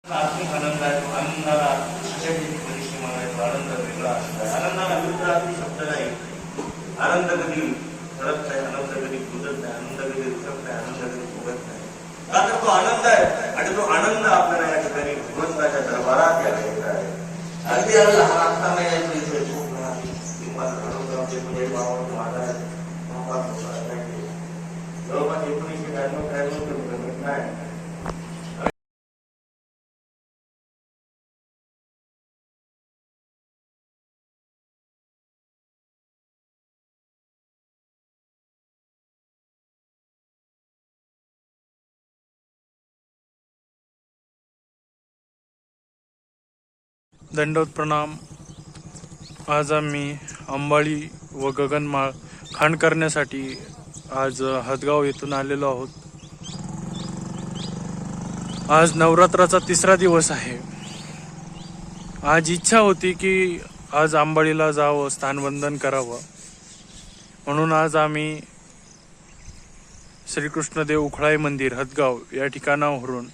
आत्मिक आनंद आहे. तो आनंदाला कशाची परिसीमा आहे. तो आनंद वेगळा असतो. आनंदाला विरुद्धार्थी शब्द नाही. आनंद कधी घडत नाही, आनंद कधी फुटत नाही, आनंद कधी रुसत नाही, आनंद कधी फुगत नाही. का तर तो आनंद आहे आणि तो आनंद आपल्याला या ठिकाणी भगवंताच्या दरबारात यायचा आहे. अगदी लहान असताना यायचं इथे जवळपास 1993 नाही. दंडवत प्रणाम. आज आम्ही अंबाळी व गगनमाळ खाण करण्यासाठी आज हदगाव येथून आलेलो आहोत. आज नवरात्राचा 3रा दिवस आहे. आज इच्छा होती की आज अंबाळीला जावं, स्थानवंदन करावं, म्हणून आज आम्ही श्रीकृष्णदेव उखळाई मंदिर हदगाव या ठिकाणावरून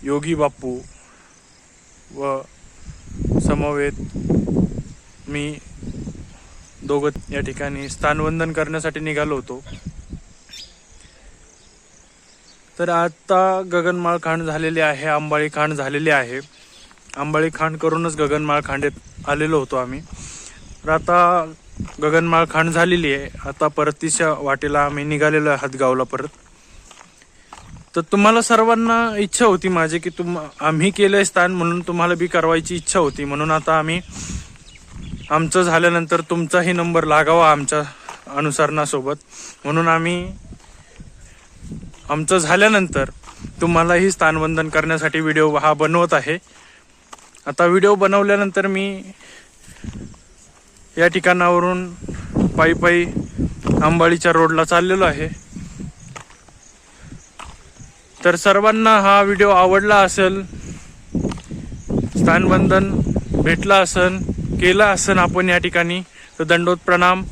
योगी बापू व समवेत मी दोघं या ठिकाणी स्थानवंदन करण्यासाठी निघालो होतो. तर आता गगनमाळ खांड झालेली आहे, अंबाळी खांड झालेली आहे. अंबाळी खांड करूनच गगनमाळ खांडेत आलेलो होतो आम्ही. तर आता गगनमाळ खांड झालेली आहे. आता परतीच्या वाटेला आम्ही निघालेलो आहे हदगावला परत. तर तुम्हाला सर्वांना इच्छा होती माझी की आम्ही केलंय स्थान म्हणून तुम्हाला बी करवायची इच्छा होती. म्हणून आता आम्ही आमचं झाल्यानंतर तुमचाही नंबर लागावा आमच्या अनुसरणासोबत, म्हणून आम्ही आमचं झाल्यानंतर तुम्हालाही स्थानवंदन करण्यासाठी व्हिडिओ हा बनवत आहे. आता व्हिडिओ बनवल्यानंतर मी या ठिकाणावरून पायी पायी अंबाळीच्या रोडला चाललेलो आहे. तर सर्वांना हा व्हिडिओ आवडला असेल, स्थानवंदन भेटला असेल, केला असेल आपण या ठिकाणी, तर दंडवत प्रणाम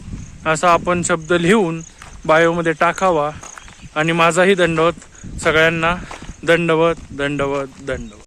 असा आपण शब्द लिहून बायोमध्ये टाकावा. आणि माझाही दंडवत सगळ्यांना. दंडवत दंडवत दंडवत.